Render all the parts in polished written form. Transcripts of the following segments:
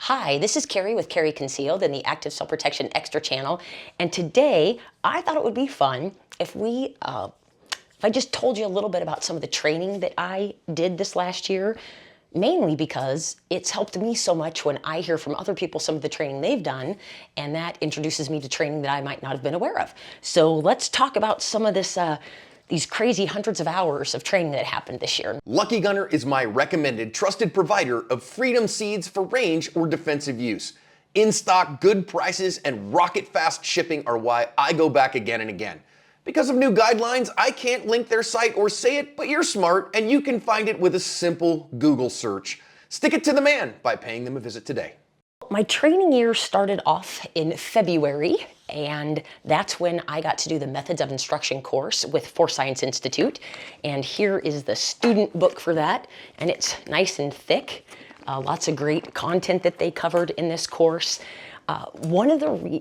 Hi, this is Kaery with Kaery Concealed in the Active Self-Protection Extra channel, and today I thought it would be fun if I just told you a little bit about some of the training that I did this last year, mainly because it's helped me so much when I hear from other people some of the training they've done, and that introduces me to training that I might not have been aware of. So let's talk about some of these crazy hundreds of hours of training that happened this year. Lucky Gunner is my recommended trusted provider of freedom seeds for range or defensive use. In stock, good prices, and rocket fast shipping are why I go back again and again. Because of new guidelines, I can't link their site or say it, but you're smart and you can find it with a simple Google search. Stick it to the man by paying them a visit today. My training year started off in February, and that's when I got to do the Methods of Instruction course with Force Science Institute. And here is the student book for that, and it's nice and thick. Lots of great content that they covered in this course. Actually,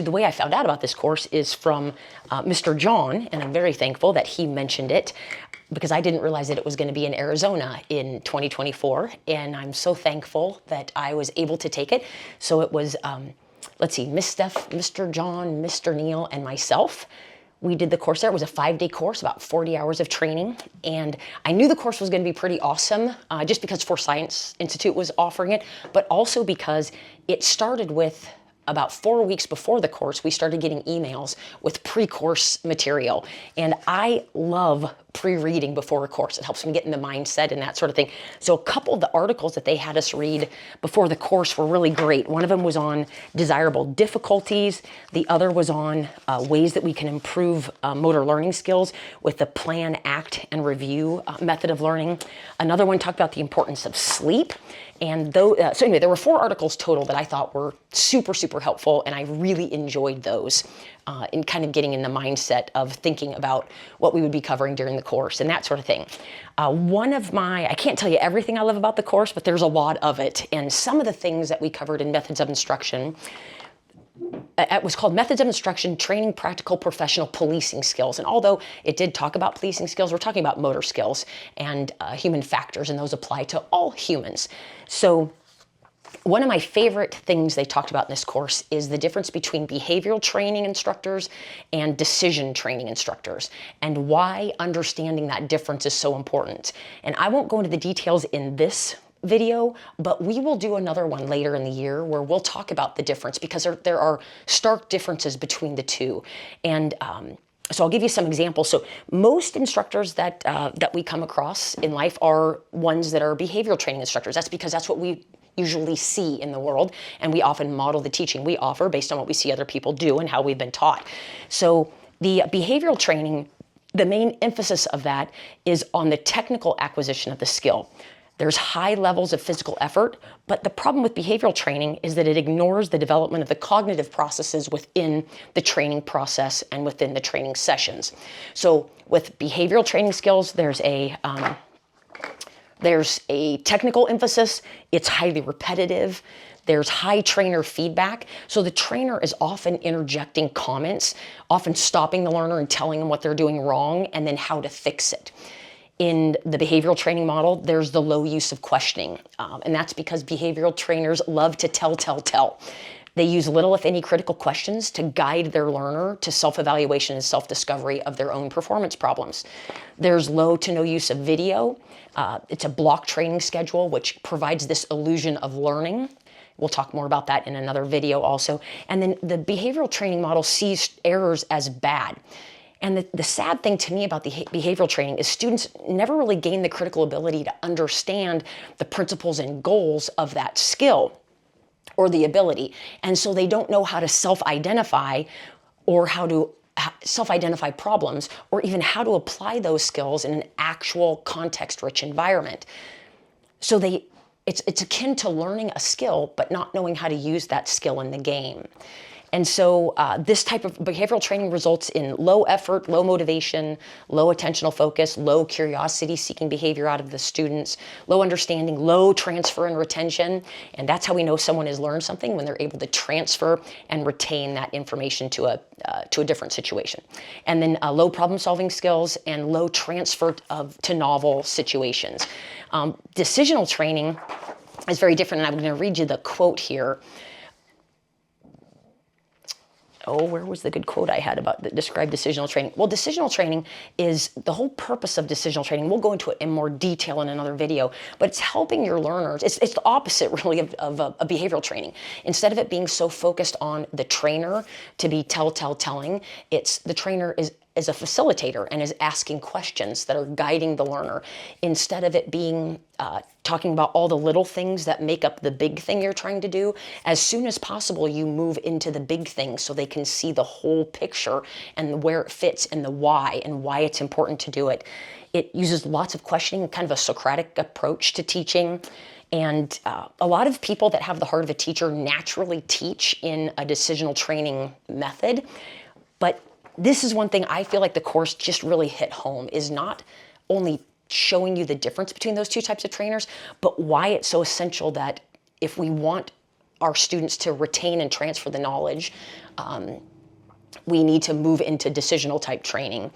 the way I found out about this course is from Mr. John, and I'm very thankful that he mentioned it, because I didn't realize that it was going to be in Arizona in 2024, and I'm so thankful that I was able to take it. So it was, let's see, Miss Steph, Mr. John, Mr. Neil, and myself. We did the course there. It was a 5-day course, about 40 hours of training, and I knew the course was going to be pretty awesome, just because Force Science Institute was offering it, but also because it started with, about 4 weeks before the course, we started getting emails with pre-course material. And I love pre-reading before a course. It helps me get in the mindset and that sort of thing. So a couple of the articles that they had us read before the course were really great. One of them was on desirable difficulties. The other was on ways that we can improve motor learning skills with the plan, act, and review method of learning. Another one talked about the importance of sleep. And so anyway, there were 4 articles total that I thought were super, super helpful, and I really enjoyed those in kind of getting in the mindset of thinking about what we would be covering during the course and that sort of thing. I can't tell you everything I love about the course, but there's a lot of it. And some of the things that we covered in Methods of Instruction, it was called Methods of Instruction, Training Practical Professional Policing Skills. And although it did talk about policing skills, we're talking about motor skills and human factors, and those apply to all humans. So one of my favorite things they talked about in this course is the difference between behavioral training instructors and decision training instructors, and why understanding that difference is so important. And I won't go into the details in this video, but we will do another one later in the year where we'll talk about the difference, because there are stark differences between the two. And so I'll give you some examples. So most instructors that we come across in life are ones that are behavioral training instructors. That's because that's what we usually see in the world, and we often model the teaching we offer based on what we see other people do and how we've been taught. So the behavioral training, the main emphasis of that is on the technical acquisition of the skill. There's high levels of physical effort, but the problem with behavioral training is that it ignores the development of the cognitive processes within the training process and within the training sessions. So with behavioral training skills, there's a technical emphasis. It's highly repetitive. There's high trainer feedback. So the trainer is often interjecting comments, often stopping the learner and telling them what they're doing wrong and then how to fix it. In the behavioral training model, there's the low use of questioning. And that's because behavioral trainers love to tell. They use little, if any, critical questions to guide their learner to self-evaluation and self-discovery of their own performance problems. There's low to no use of video. It's a block training schedule, which provides this illusion of learning. We'll talk more about that in another video also. And then the behavioral training model sees errors as bad. And the sad thing to me about the behavioral training is students never really gain the critical ability to understand the principles and goals of that skill or the ability. And so they don't know how to self-identify or how to self-identify problems, or even how to apply those skills in an actual context-rich environment. So it's akin to learning a skill, but not knowing how to use that skill in the game. And so this type of behavioral training results in low effort, low motivation, low attentional focus, low curiosity-seeking behavior out of the students, low understanding, low transfer and retention. And that's how we know someone has learned something, when they're able to transfer and retain that information to a different situation. And then low problem-solving skills and low transfer to novel situations. Decisional training is very different. And I'm going to read you the quote here. Oh, where was the good quote I had about that described decisional training? Well, decisional training is the whole purpose of decisional training. We'll go into it in more detail in another video, but it's helping your learners. It's the opposite really of a behavioral training. Instead of it being so focused on the trainer to be telling, it's the trainer is a facilitator and is asking questions that are guiding the learner, instead of it being talking about all the little things that make up the big thing you're trying to do. As soon as possible, you move into the big thing so they can see the whole picture and where it fits and why it's important to do it. It uses lots of questioning, kind of a Socratic approach to teaching. And a lot of people that have the heart of a teacher naturally teach in a decisional training method. But this is one thing I feel like the course just really hit home, is not only showing you the difference between those two types of trainers, but why it's so essential that if we want our students to retain and transfer the knowledge, we need to move into decisional type training.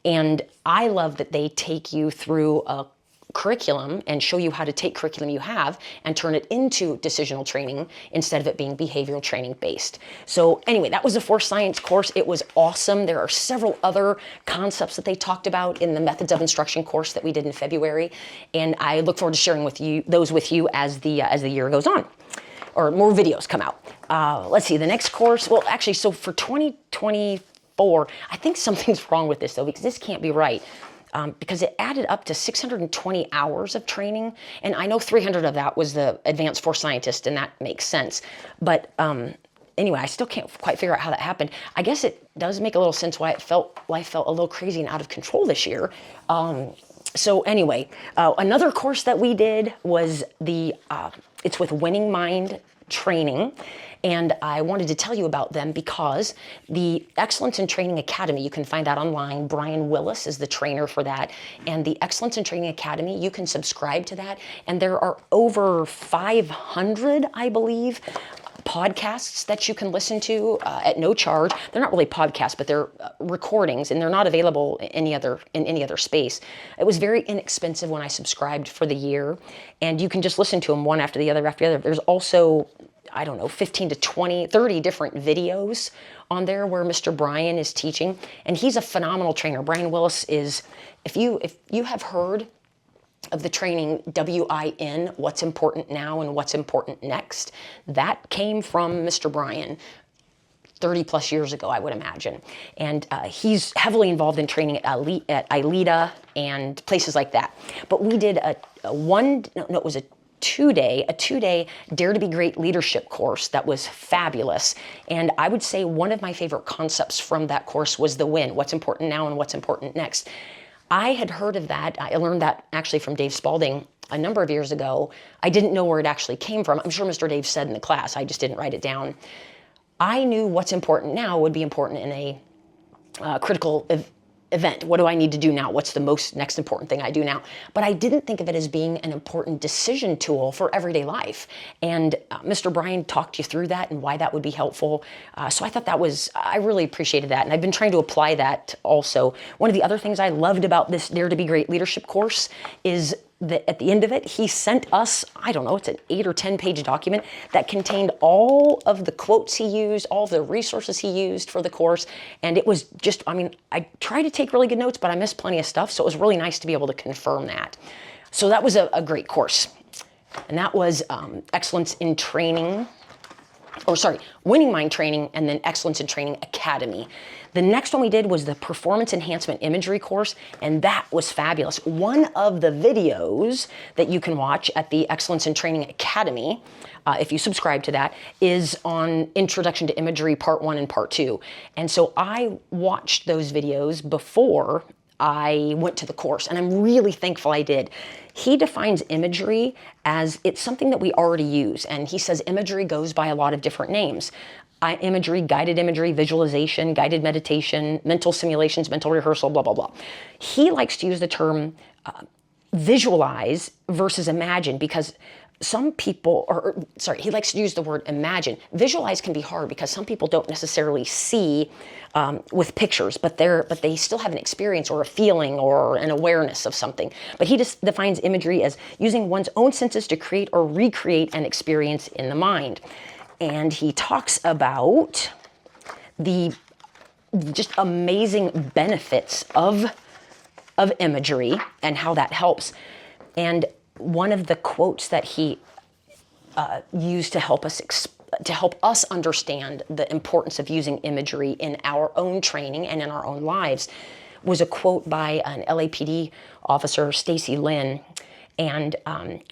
And I love that they take you through a curriculum and show you how to take curriculum you have and turn it into decisional training instead of it being behavioral training based. So anyway, that was the Force Science course. It was awesome. There are several other concepts that they talked about in the Methods of Instruction course that we did in February, and I look forward to sharing those with you as the year goes on, or more videos come out. Let's see, the next course, well actually, so for 2024, I think something's wrong with this though, because this can't be right. Because it added up to 620 hours of training, and I know 300 of that was the advanced force scientist, and that makes sense. But anyway, I still can't quite figure out how that happened. I guess it does make a little sense why life felt a little crazy and out of control this year. So anyway, another course that we did was it's with Winning Mind Training. And I wanted to tell you about them because the Excellence in Training Academy, you can find that online. Brian Willis is the trainer for that. And the Excellence in Training Academy, you can subscribe to that. And there are over 500, I believe, podcasts that you can listen to at no charge. They're not really podcasts, but they're recordings, and they're not available in any other space. It was very inexpensive when I subscribed for the year, and you can just listen to them one after the other after the other. There's also, I don't know, 15 to 20, 30 different videos on there where Mr. Brian is teaching, and he's a phenomenal trainer. Brian Willis is, if you have heard of the training WIN, What's Important Now and What's Important Next, that came from Mr. Brian 30 plus years ago, I would imagine. And he's heavily involved in training at ILETA and places like that. But we did it was a two-day Dare to Be Great leadership course that was fabulous. And I would say one of my favorite concepts from that course was the WIN, What's Important Now and What's Important Next. I had heard of that. I learned that actually from Dave Spalding a number of years ago. I didn't know where it actually came from. I'm sure Mr. Dave said in the class, I just didn't write it down. I knew what's important now would be important in a critical event. What do I need to do now? What's the next important thing I do now? But I didn't think of it as being an important decision tool for everyday life. And Mr. Brian talked you through that and why that would be helpful. So I thought I really appreciated that. And I've been trying to apply that also. One of the other things I loved about this Dare to Be Great leadership course is that at the end of it, he sent us, I don't know, it's an 8 or 10 page document that contained all of the quotes he used, all of the resources he used for the course. And it was just, I tried to take really good notes, but I missed plenty of stuff. So it was really nice to be able to confirm that. So that was a great course. And that was Excellence in Training, Winning Mind Training, and then Excellence in Training Academy. The next one we did was the Performance Enhancement Imagery course, and that was fabulous. One of the videos that you can watch at the Excellence in Training Academy, if you subscribe to that, is on Introduction to Imagery Part 1 and Part 2. And so I watched those videos before I went to the course, and I'm really thankful I did. He defines imagery as it's something that we already use, and he says imagery goes by a lot of different names. Imagery, guided imagery, visualization, guided meditation, mental simulations, mental rehearsal, blah, blah, blah. He likes to use the term visualize versus imagine, because some people, sorry, he likes to use the word imagine. Visualize can be hard because some people don't necessarily see with pictures, but they still have an experience or a feeling or an awareness of something. But he just defines imagery as using one's own senses to create or recreate an experience in the mind. And he talks about the just amazing benefits of imagery and how that helps. And one of the quotes that he used to help us understand the importance of using imagery in our own training and in our own lives was a quote by an LAPD officer, Stacy Lynn, and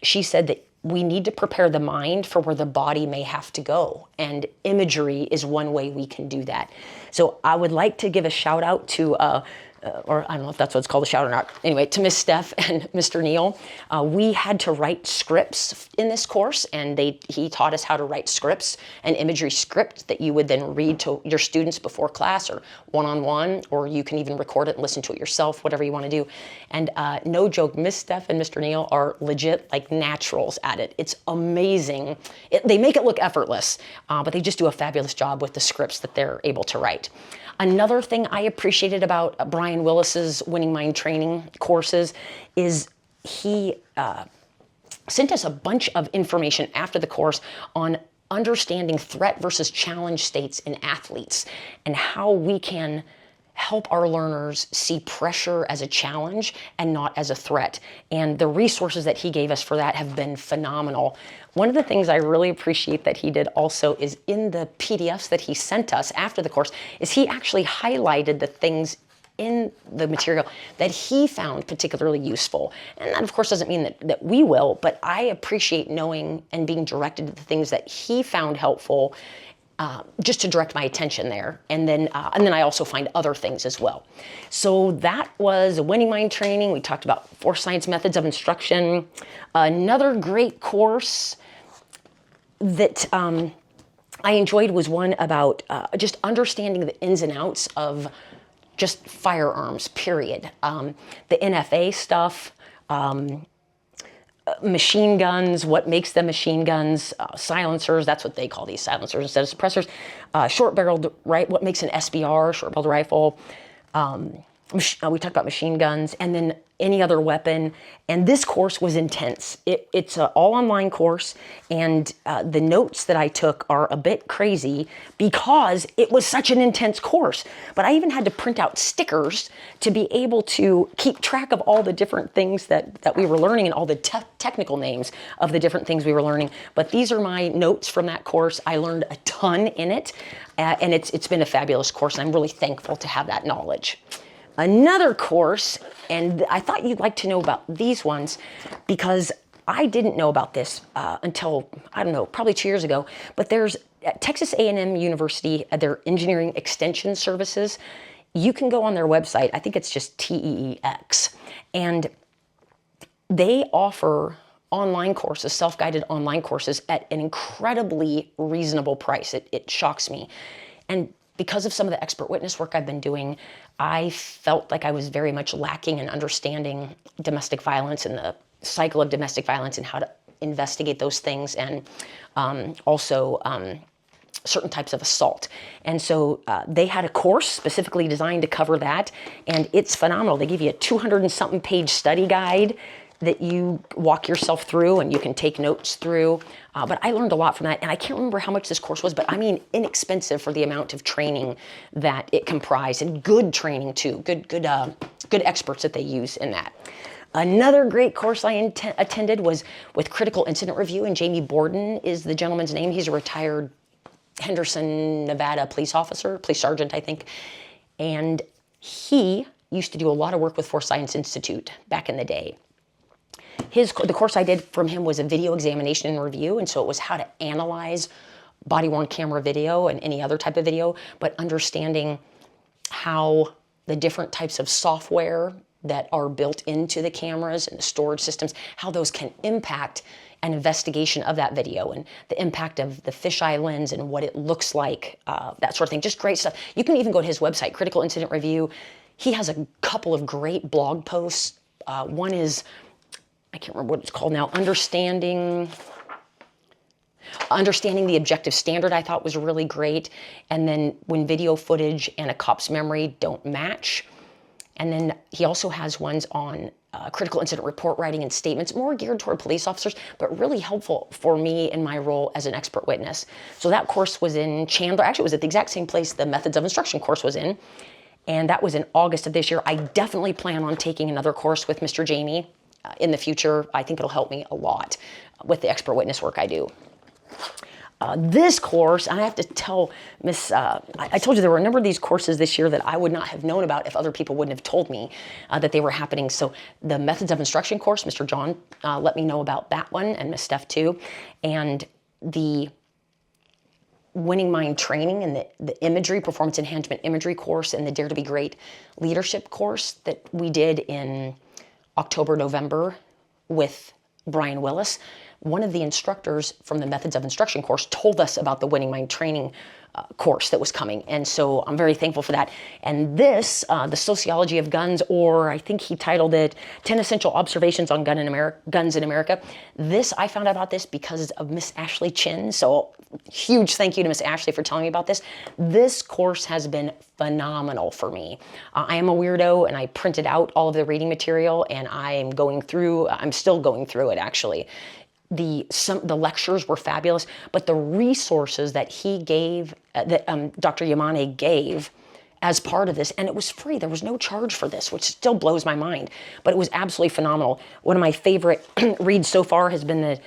she said that we need to prepare the mind for where the body may have to go, and imagery is one way we can do that. So I would like to give a shout out to or I don't know if that's what it's called, a shout or not. Anyway, to Miss Steph and Mr. Neil, we had to write scripts in this course, and he taught us how to write scripts, an imagery script that you would then read to your students before class or one-on-one, or you can even record it and listen to it yourself, whatever you want to do. And no joke, Miss Steph and Mr. Neil are legit like naturals at it. It's amazing. They make it look effortless, but they just do a fabulous job with the scripts that they're able to write. Another thing I appreciated about Brian Willis's Winning Mind training courses is he sent us a bunch of information after the course on understanding threat versus challenge states in athletes and how we can help our learners see pressure as a challenge and not as a threat. And the resources that he gave us for that have been phenomenal. One of the things I really appreciate that he did also is in the PDFs that he sent us after the course, is he actually highlighted the things in the material that he found particularly useful. And that of course doesn't mean that we will, but I appreciate knowing and being directed to the things that he found helpful, just to direct my attention there. And then I also find other things as well. So that was Winning Mind training. We talked about Force Science methods of instruction. Another great course that I enjoyed was one about just understanding the ins and outs of just firearms, period. The NFA stuff, machine guns, what makes them machine guns, silencers, that's what they call these, silencers instead of suppressors, short-barreled, right, what makes an SBR, short-barreled rifle, we talked about machine guns, and then any other weapon. And this course was intense. It's an all online course, and the notes that I took are a bit crazy because it was such an intense course. But I even had to print out stickers to be able to keep track of all the different things that we were learning and all the technical names of the different things we were learning. But these are my notes from that course. I learned a ton in it, and it's been a fabulous course, and I'm really thankful to have that knowledge. Another course, and I thought you'd like to know about these ones because I didn't know about this until, I don't know, probably 2 years ago, but there's at Texas A&M University, their engineering extension services. You can go on their website, I think it's just TEEX, and they offer online courses, self-guided online courses at an incredibly reasonable price. It shocks me. And because of some of the expert witness work I've been doing, I felt like I was very much lacking in understanding domestic violence and the cycle of domestic violence and how to investigate those things, and also certain types of assault. And so they had a course specifically designed to cover that, and it's phenomenal. They give you a 200 and something page study guide that you walk yourself through and you can take notes through. But I learned a lot from that, and I can't remember how much this course was, but I mean inexpensive for the amount of training that it comprised, and good training too, good experts that they use in that. Another great course I attended was with Critical Incident Review, and Jamie Borden is the gentleman's name. He's a retired Henderson, Nevada police sergeant, I think. And he used to do a lot of work with Force Science Institute back in the day. The course I did from him was a video examination and review, and so it was how to analyze body-worn camera video and any other type of video, but understanding how the different types of software that are built into the cameras and the storage systems, how those can impact an investigation of that video, and the impact of the fisheye lens and what it looks like, that sort of thing. Just great stuff. You can even go to his website, Critical Incident Review. He has a couple of great blog posts. One is, I can't remember what it's called now, Understanding Understanding the objective standard I thought was really great. And then when video footage and a cop's memory don't match. And then he also has ones on critical incident report writing and statements, more geared toward police officers, but really helpful for me in my role as an expert witness. So that course was in Chandler. Actually, it was at the exact same place the methods of instruction course was in. And that was in August of this year. I definitely plan on taking another course with Mr. Jamie in the future. I think it'll help me a lot with the expert witness work I do. This course, and I have to tell Miss, I told you there were a number of these courses this year that I would not have known about if other people wouldn't have told me that they were happening. So the Methods of Instruction course, Mr. John let me know about that one, and Miss Steph too. And the Winning Mind training and the imagery, performance enhancement imagery course, and the Dare to Be Great leadership course that we did in October, November with Brian Willis. One of the instructors from the Methods of Instruction course told us about the Winning Mind training course that was coming. And so I'm very thankful for that. And this, the Sociology of Guns, or I think he titled it 10 Essential Observations on Guns in America. This, I found out about this because of Miss Ashley Chin. So huge thank you to Miss Ashley for telling me about this. This course has been phenomenal for me. I am a weirdo, and I printed out all of the reading material, and I'm still going through it actually. The lectures were fabulous, but the resources that he gave, that Dr. Yamane gave as part of this, and it was free. There was no charge for this, which still blows my mind, but it was absolutely phenomenal. One of my favorite reads so far has been the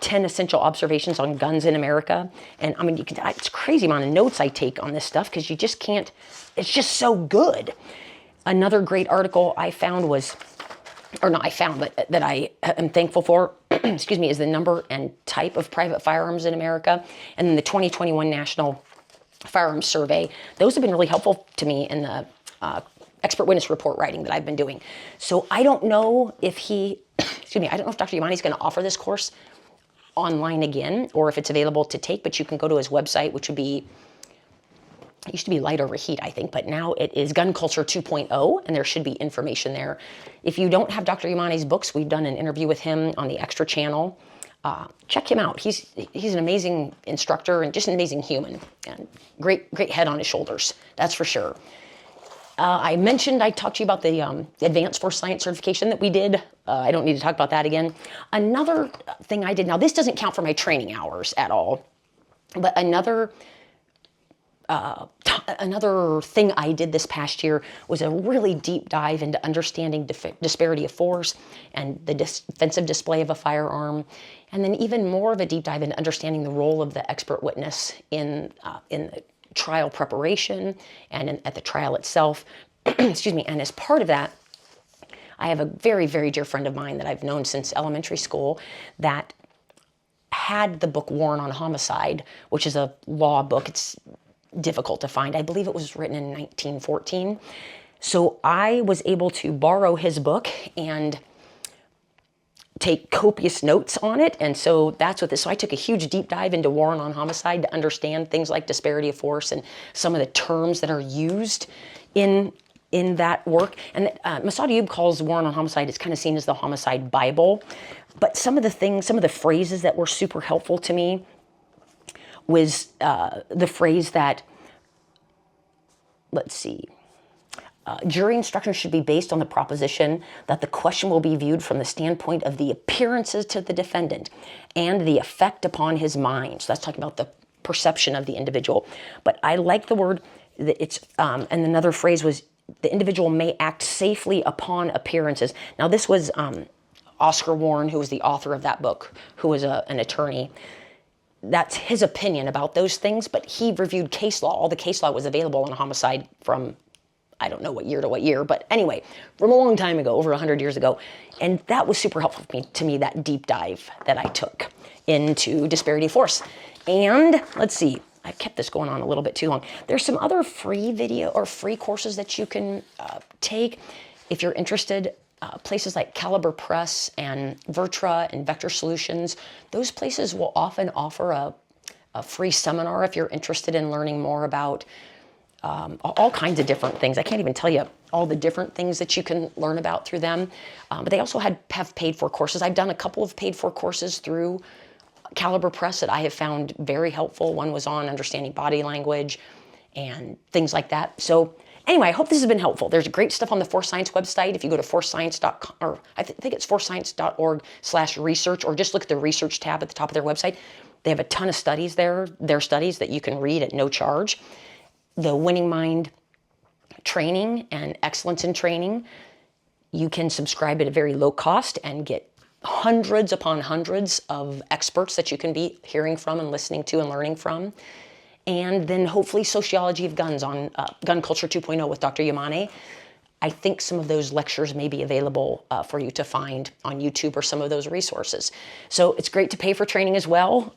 10 Essential Observations on Guns in America. And I mean, it's a crazy amount of notes I take on this stuff because you just can't, it's just so good. Another great article I found was, or not I found, but that I am thankful for, excuse me, is the number and type of private firearms in America. And then the 2021 National Firearms Survey. Those have been really helpful to me in the expert witness report writing that I've been doing. So I don't know if I don't know if Dr. Yamane is going to offer this course online again, or if it's available to take, but you can go to his website, which would be, it used to be Light Over Heat, I think, but now it is Gun Culture 2.0, and there should be information there. If you don't have Dr. Yamane's books, we've done an interview with him on the Extra channel. Check him out. He's an amazing instructor and just an amazing human, and great head on his shoulders, that's for sure. I talked to you about the Advanced Force Science certification that we did. I don't need to talk about that again. Another thing I did, now this doesn't count for my training hours at all, but another thing I did this past year was a really deep dive into understanding disparity of force and the defensive display of a firearm, and then even more of a deep dive into understanding the role of the expert witness in the trial preparation and at the trial itself. Excuse me. And as part of that, I have a very, very dear friend of mine that I've known since elementary school that had the book Warrant on Homicide, which is a law book. It's difficult to find. I believe it was written in 1914. So I was able to borrow his book and take copious notes on it. And so that's what this, so I took a huge deep dive into Warrant on Homicide to understand things like disparity of force and some of the terms that are used in that work. And Masad Ayub calls Warrant on Homicide, it's kind of seen as the homicide Bible. But some of the phrases that were super helpful to me was the phrase that, let's see, jury instructions should be based on the proposition that the question will be viewed from the standpoint of the appearances to the defendant and the effect upon his mind. So that's talking about the perception of the individual. But I like the word that it's, and another phrase was, the individual may act safely upon appearances. Now this was Oscar Warren, who was the author of that book, who was an attorney. That's his opinion about those things, but he reviewed case law. All the case law was available on homicide from, I don't know what year to what year, but anyway, from a long time ago, over 100 years ago. And that was super helpful to me, that deep dive that I took into disparity of force. And let's see, I've kept this going on a little bit too long. There's some other free video or free courses that you can take if you're interested. Places like Caliber Press and Vertra and Vector Solutions, those places will often offer a free seminar if you're interested in learning more about all kinds of different things. I can't even tell you all the different things that you can learn about through them. But they also have paid for courses. I've done a couple of paid for courses through caliber press that I have found very helpful. One was on understanding body language and things like that. So anyway, I hope this has been helpful. There's great stuff on the Force Science website. If you go to forcescience.com, or I think it's forcescience.org/research, or just look at the research tab at the top of their website. They have a ton of studies there, their studies that you can read at no charge. The Winning Mind training and excellence in training, you can subscribe at a very low cost and get hundreds upon hundreds of experts that you can be hearing from and listening to and learning from. And then hopefully Sociology of Guns on Gun Culture 2.0 with Dr. Yamane. I think some of those lectures may be available for you to find on YouTube or some of those resources. So it's great to pay for training as well.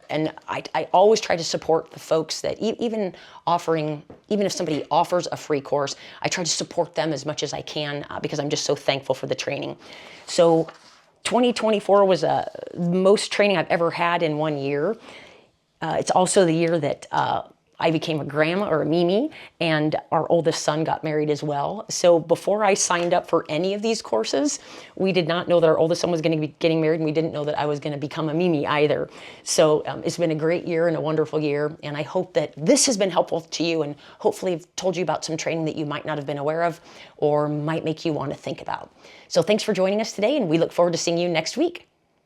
And I always try to support the folks that even if somebody offers a free course, I try to support them as much as I can because I'm just so thankful for the training. So 2024 was the most training I've ever had in 1 year. It's also the year that I became a grandma, or a Mimi, and our oldest son got married as well. So before I signed up for any of these courses, we did not know that our oldest son was going to be getting married, and we didn't know that I was going to become a Mimi either. So it's been a great year and a wonderful year, and I hope that this has been helpful to you, and hopefully I've told you about some training that you might not have been aware of or might make you want to think about. So thanks for joining us today, and we look forward to seeing you next week.